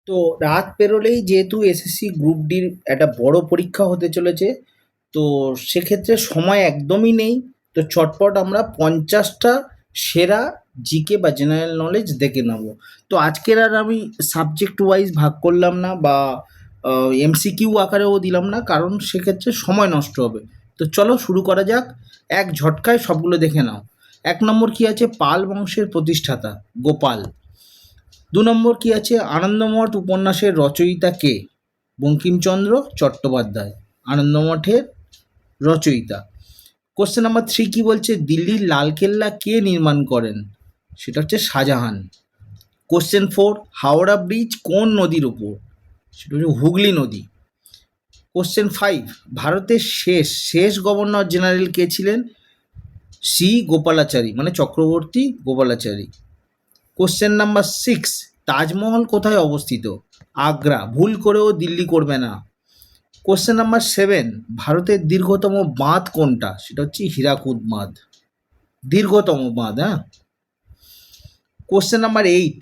তো রাত পেরোলেই যেহেতু এসএসসি গ্রুপ ডির একটা বড় পরীক্ষা হতে চলেছে, তো সেক্ষেত্রে সময় একদমই নেই। তো চটপট আমরা 50টা সেরা জিকে বা জেনারেল নলেজ দেখে নেব। তো আজকের আর আমি সাবজেক্ট ওয়াইজ ভাগ করলাম না বা এমসিকিউ আকারেও দিলাম না, কারণ সেক্ষেত্রে সময় নষ্ট হবে। তো চলো শুরু করা যাক। এক ঝটকায় সবগুলো দেখে নাও। 1 নম্বর কি আছে? পাল বংশের প্রতিষ্ঠাতা গোপাল। 2 নম্বর কি আছে? আনন্দমঠ উপন্যাসের রচয়িতা কে? বঙ্কিমচন্দ্র চট্টোপাধ্যায় আনন্দমঠের রচয়িতা। কোশ্চেন নাম্বার 3 কি বলছে? দিল্লির লালকেল্লা কে নির্মাণ করেন? সেটা হচ্ছে শাহজাহান। কোশ্চেন 4, হাওড়া ব্রিজ কোন নদীর উপর? সেটা হচ্ছে হুগলি নদী। কোশ্চেন 5, ভারতের শেষ গভর্নর জেনারেল কে ছিলেন? সি গোপালাচারী, মানে চক্রবর্তী গোপালাচারী। কোশ্চেন নাম্বার 6, তাজমহল কোথায় অবস্থিত? আগ্রা। ভুল করেও দিল্লি করবে না। কোশ্চেন নাম্বার 7, ভারতের দীর্ঘতম বাঁধ কোনটা? সেটা হচ্ছে হীরাকুদ বাঁধ, দীর্ঘতম বাঁধ। হ্যাঁ। কোশ্চেন নাম্বার 8,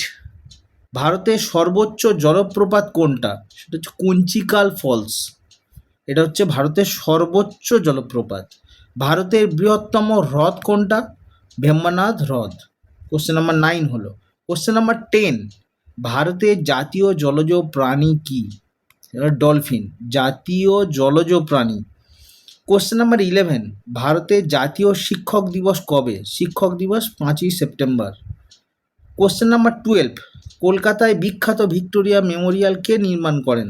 ভারতের সর্বোচ্চ জলপ্রপাত কোনটা? সেটা হচ্ছে কুঞ্চিকাল ফলস, এটা হচ্ছে ভারতের সর্বোচ্চ জলপ্রপাত। ভারতের বৃহত্তম হ্রদ কোনটা? ভেম্বানাথ হ্রদ। কোশ্চেন নাম্বার 9 হলো। কোশ্চেন নাম্বার 10, ভারতের জাতীয় জলজ প্রাণী কি? ডলফিন, জাতীয় জলজ প্রাণী। কোশ্চেন নাম্বার 11, ভারতের জাতীয় শিক্ষক দিবস কবে? শিক্ষক দিবস 5ই সেপ্টেম্বর। কোশ্চেন নাম্বার 12, কলকাতায় বিখ্যাত ভিক্টোরিয়া মেমোরিয়াল কে নির্মাণ করেন?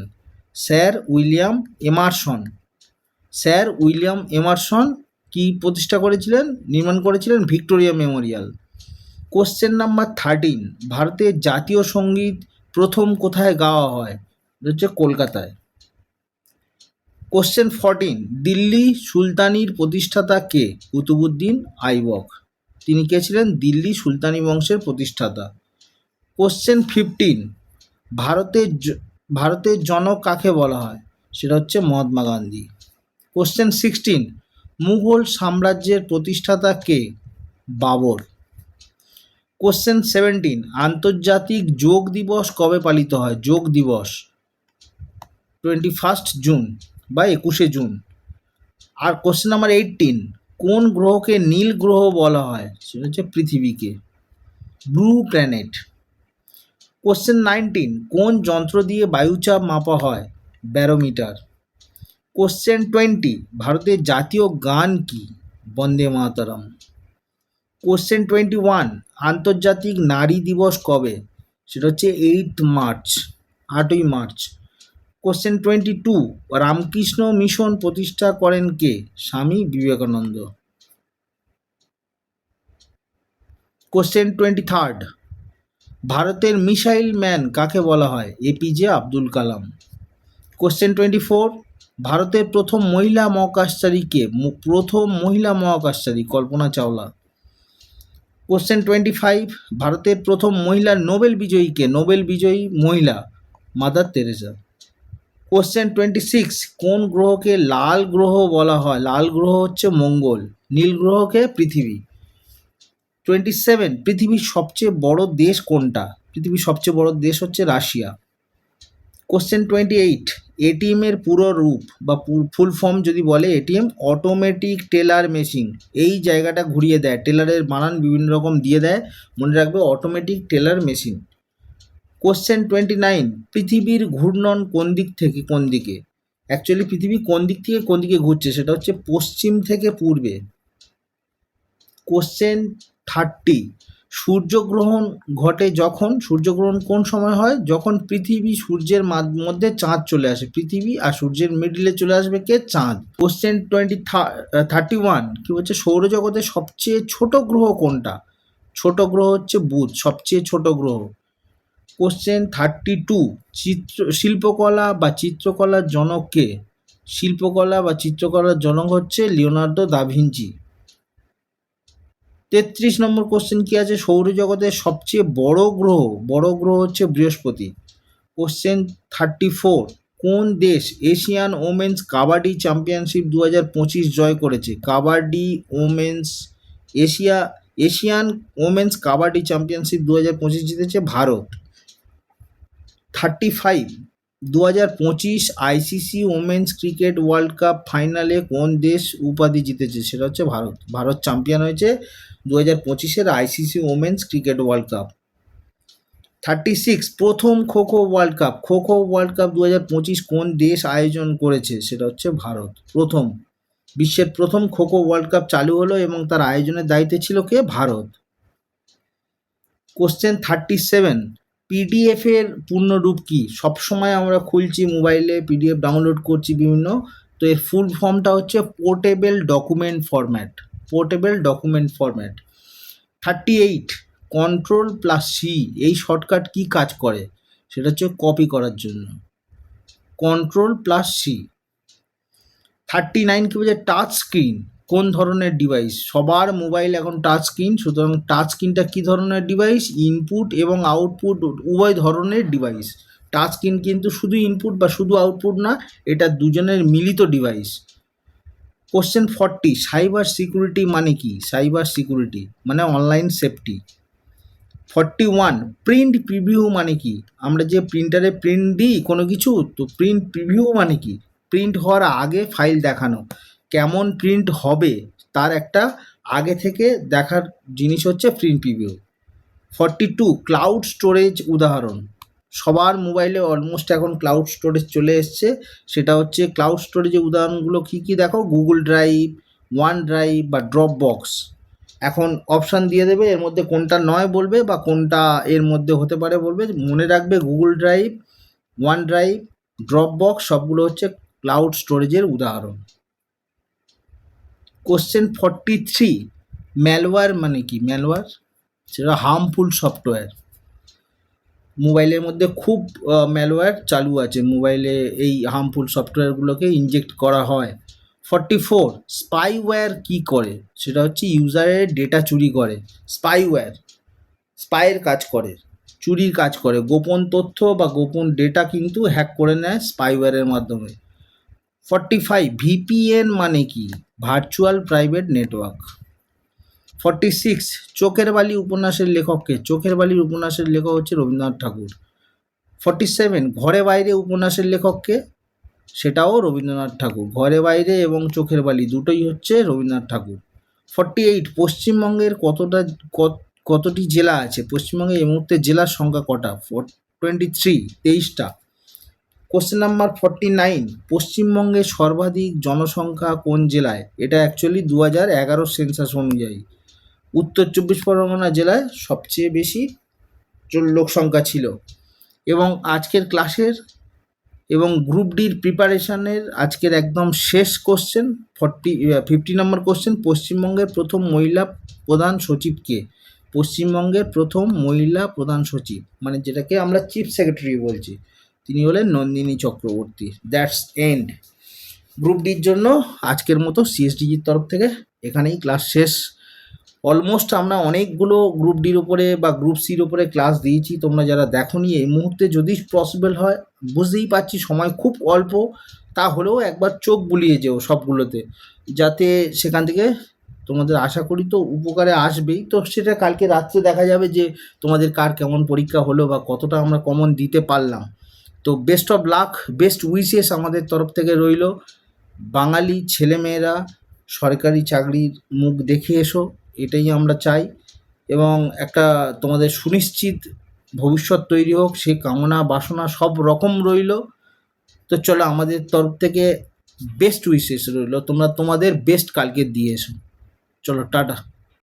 Sir William Emerson. Sir William Emerson কি প্রতিষ্ঠা করেছিলেন, নির্মাণ করেছিলেন? Victoria Memorial. কোশ্চেন নাম্বার 13, ভারতের জাতীয় সঙ্গীত প্রথম কোথায় গাওয়া হয়? এটা হচ্ছে কলকাতায়। কোশ্চেন 14, দিল্লি সুলতানির প্রতিষ্ঠাতা কে? কুতুবুদ্দিন আইবক। তিনি কে ছিলেন? দিল্লি সুলতানি বংশের প্রতিষ্ঠাতা। কোশ্চেন 15, ভারতের জনক কাকে বলা হয়? সেটা হচ্ছে মহাত্মা গান্ধী। কোশ্চেন 16, মুঘল সাম্রাজ্যের প্রতিষ্ঠাতা কে? বাবর। কোশ্চেন 17, আন্তর্জাতিক যোগ দিবস কবে পালিত হয়? যোগ দিবস 21 জুন বা 21শে জুন। আর কোশ্চেন নাম্বার 18, কোন গ্রহকে নীল গ্রহ বলা হয়? সেটা হচ্ছে পৃথিবীকে, ব্লু প্ল্যানেট। কোশ্চেন 19, কোন যন্ত্র দিয়ে বায়ুচাপ মাপা হয়? ব্যারোমিটার। কোশ্চেন 20, ভারতের জাতীয় গান কি? বন্দে মাতরম। কোশ্চেন 21, আন্তর্জাতিক নারী দিবস কবে? সেটা হচ্ছে 8ই মার্চ। কোশ্চেন 22, রামকৃষ্ণ মিশন প্রতিষ্ঠা করেন কে? স্বামী বিবেকানন্দ। কোশ্চেন 23, ভারতের মিসাইল ম্যান কাকে বলা হয়? এপিজে আব্দুল কালাম। কোশ্চেন 24, ভারতের প্রথম মহিলা মহাকাশচারী কে? প্রথম মহিলা মহাকাশচারী কল্পনা চাওলা। কোশ্চেন 25, ভারতের প্রথম মহিলা নোবেল বিজয়ী কে? নোবেল বিজয়ী মহিলা মাদার তেরেসা। কোশ্চেন 26, কোন গ্রহকে লাল গ্রহ বলা হয়? লাল গ্রহ হচ্ছে মঙ্গল, নীল গ্রহকে পৃথিবী। 27, পৃথিবীর সবচেয়ে বড় দেশ কোনটা? পৃথিবীর সবচেয়ে বড় দেশ হচ্ছে রাশিয়া। কোশ্চেন 28, এটিএম এর পুরো রূপ বা ফুল ফর্ম যদি বলে, এটিএম অটোমেটিক টেলার মেশিন। এই জায়গাটা ঘুরিয়ে দেয়, টেলারের বানান বিভিন্ন রকম দিয়ে দেয়, মনে রাখবে অটোমেটিক টেলার মেশিন। কোশ্চেন 29, পৃথিবীর ঘূর্ণন কোন দিক থেকে কোন দিকে? অ্যাকচুয়ালি পৃথিবী কোন দিক থেকে কোন দিকে ঘুরছে সেটা হচ্ছে পশ্চিম থেকে পূর্বে। কোশ্চেন 30, সূর্যগ্রহণ ঘটে যখন? সূর্যগ্রহণ কোন সময় হয়? যখন পৃথিবী সূর্যের মধ্যে চাঁদ চলে আসে, পৃথিবী আর সূর্যের মিডিলে চলে আসবে কে? চাঁদ। কোশ্চেন 31 কি বলছে? সৌরজগতের সবচেয়ে ছোট গ্রহ কোনটা? ছোট গ্রহ হচ্ছে বুধ, সবচেয়ে ছোট গ্রহ। কোশ্চেন 32, শিল্পকলা বা চিত্রকলার জনক কে? শিল্পকলা বা চিত্রকলার জনক হচ্ছে লিওনার্দো দা ভিঞ্চি। 33 নম্বর কোশ্চেন কি আছে? সৌরজগতের সবচেয়ে বড় গ্রহ হচ্ছে বৃহস্পতি। কোশ্চেন 34, কোন দেশ এশিয়ান ওমেন্স কাবাডি চ্যাম্পিয়নশিপ 2025 জয় করেছে? Kabaddi women's Asian women's kabaddi championship 2025 জিতেছে Bharat. 35 2025 ICC women's cricket world cup ফাইনালে কোন দেশ উপাধি জিতেছে? সেটা হচ্ছে ভারত। ভারত চ্যাম্পিয়ন হয়েছে 2025-এর ICC women's cricket world cup. 36 প্রথম kho kho world cup. Kho kho world cup 2025 কোন দেশ আয়োজন করেছে? সেটা হচ্ছে ভারত। প্রথম বিশ্বের প্রথম খোখো ওয়ার্ল্ড কাপ চালু হলো এবং তার আয়োজনের দায়িত্বে ছিল কে? ভারত। কোশ্চেন 37 পিডিএফ এর পূর্ণরূপ কি? সবসময় আমরা খুলছি মোবাইলে, পিডিএফ ডাউনলোড করছি বিভিন্ন, তো এর ফুল ফর্মটা হচ্ছে portable document format. Portable document format. 38 control plus C এই শর্টকাট কি কাজ করে? সেটা হচ্ছে কপি করার জন্য। Control plus C. 39 কি বলছে? টাচ স্ক্রিন কোন ধরনের ডিভাইস? সবার মোবাইল এখন টাচ স্ক্রিন, সুতরাং টাচ স্ক্রিনটা কী ধরনের ডিভাইস? ইনপুট এবং আউটপুট উভয় ধরনের ডিভাইস। টাচ স্ক্রিন কিন্তু শুধু ইনপুট বা শুধু আউটপুট না, এটা দুজনের মিলিত ডিভাইস। কোশ্চেন 40 সাইবার সিকিউরিটি মানে কি? সাইবার সিকিউরিটি মানে অনলাইন সেফটি। 41 প্রিন্ট প্রিভিউ মানে কি? আমরা যে প্রিন্টারে প্রিন্ট দিই কোনো কিছু, তো প্রিন্ট প্রিভিউ মানে কি? প্রিন্ট হওয়ার আগে ফাইল দেখানো, কেমন প্রিন্ট হবে তার একটা আগে থেকে দেখার জিনিস হচ্ছে প্রিন্ট প্রিভিউ। 42 ক্লাউড স্টোরেজ উদাহরণ। সবার মোবাইলে অলমোস্ট এখন ক্লাউড স্টোরেজ চলে এসছে, সেটা হচ্ছে ক্লাউড স্টোরেজের উদাহরণগুলো কী কী দেখো? গুগল ড্রাইভ, ওয়ান ড্রাইভ বা ড্রপ বক্স। এখন অপশান দিয়ে দেবে, এর মধ্যে কোনটা নয় বলবে বা কোনটা এর মধ্যে হতে পারে বলবে। মনে রাখবে Google drive, one drive, drop box সবগুলো হচ্ছে ক্লাউড স্টোরেজের উদাহরণ। কোশ্চেন 43 ম্যালওয়্যার মানে কি? ম্যালওয়্যার সেটা হার্মফুল সফটওয়্যার। মোবাইলের মধ্যে খুব ম্যালওয়্যার চালু আছে, মোবাইলে এই হার্মফুল সফটওয়্যারগুলোকে ইনজেক্ট করা হয়। 44 স্পাইওয়্যার কি করে? সেটা হচ্ছে ইউজারের ডেটা চুরি করে। স্পাইওয়্যার স্পাইয়ের কাজ করে, চুরির কাজ করে, গোপন তথ্য বা গোপন ডেটা কিন্তু হ্যাক করে নেয় স্পাইওয়্যারের মাধ্যমে। 45 ভিপিএন মানে কি? Virtual private network. 46 চোখের বালি উপন্যাসের লেখককে? চোখের বালির উপন্যাসের লেখক হচ্ছে রবীন্দ্রনাথ ঠাকুর। 47 ঘরে বাইরে উপন্যাসের লেখককে? সেটাও রবীন্দ্রনাথ ঠাকুর। ঘরে বাইরে এবং চোখের বালি দুটোই হচ্ছে রবীন্দ্রনাথ ঠাকুর। 48 পশ্চিমবঙ্গের কতটি জেলা আছে? পশ্চিমবঙ্গে এই মুহূর্তে জেলার সংখ্যা কটা? 23 23টা। কোশ্চেন নাম্বার 49 পশ্চিমবঙ্গের সর্বাধিক জনসংখ্যা কোন জেলায়? এটা অ্যাকচুয়ালি 2011 সেন্সাস অনুযায়ী উত্তর 24 পরগনা জেলায় সবচেয়ে বেশি লোক সংখ্যা ছিল। এবং আজকের ক্লাসের এবং গ্রুপ ডির প্রিপারেশানের আজকের একদম শেষ কোশ্চেন 50 নম্বর কোশ্চেন পশ্চিমবঙ্গের প্রথম মহিলা প্রধান সচিব কে? পশ্চিমবঙ্গের প্রথম মহিলা প্রধান সচিব মানে যেটাকে আমরা চিফ সেক্রেটারি বলছি, তিনি হলেন Nandini Chakraborty. That's end. Group ডির জন্য আজকের মতো সিএসডিজির তরফ থেকে এখানেই ক্লাস শেষ। অলমোস্ট আমরা অনেকগুলো গ্রুপ ডির ওপরে বা গ্রুপ সির ওপরে ক্লাস দিয়েছি, তোমরা যারা দেখোনি এই মুহূর্তে যদি পসিবল হয়, বুঝতেই পারছি সময় খুব অল্প, তাহলেও একবার চোখ বুলিয়ে যেও সবগুলোতে, যাতে সেখান থেকে তোমাদের আশা করি তো উপকারে আসবেই। তো সেটা কালকে রাত্রে দেখা যাবে যে তোমাদের কার কেমন পরীক্ষা হলো বা কতটা আমরা কমন দিতে পারলাম। তো best of luck, best wishes আমাদের তরফ থেকে রইল। বাঙালি ছেলেমেয়েরা সরকারি চাকরির মুখ দেখে এসো, এটাই আমরা চাই, এবং একটা তোমাদের সুনিশ্চিত ভবিষ্যৎ তৈরি হোক সেই কামনা বাসনা সব রকম রইল। তো চলো আমাদের তরফ থেকে বেস্ট উইশেস রইল, তোমরা তোমাদের বেস্ট কালকে দিয়ে এসো। চলো টাটা।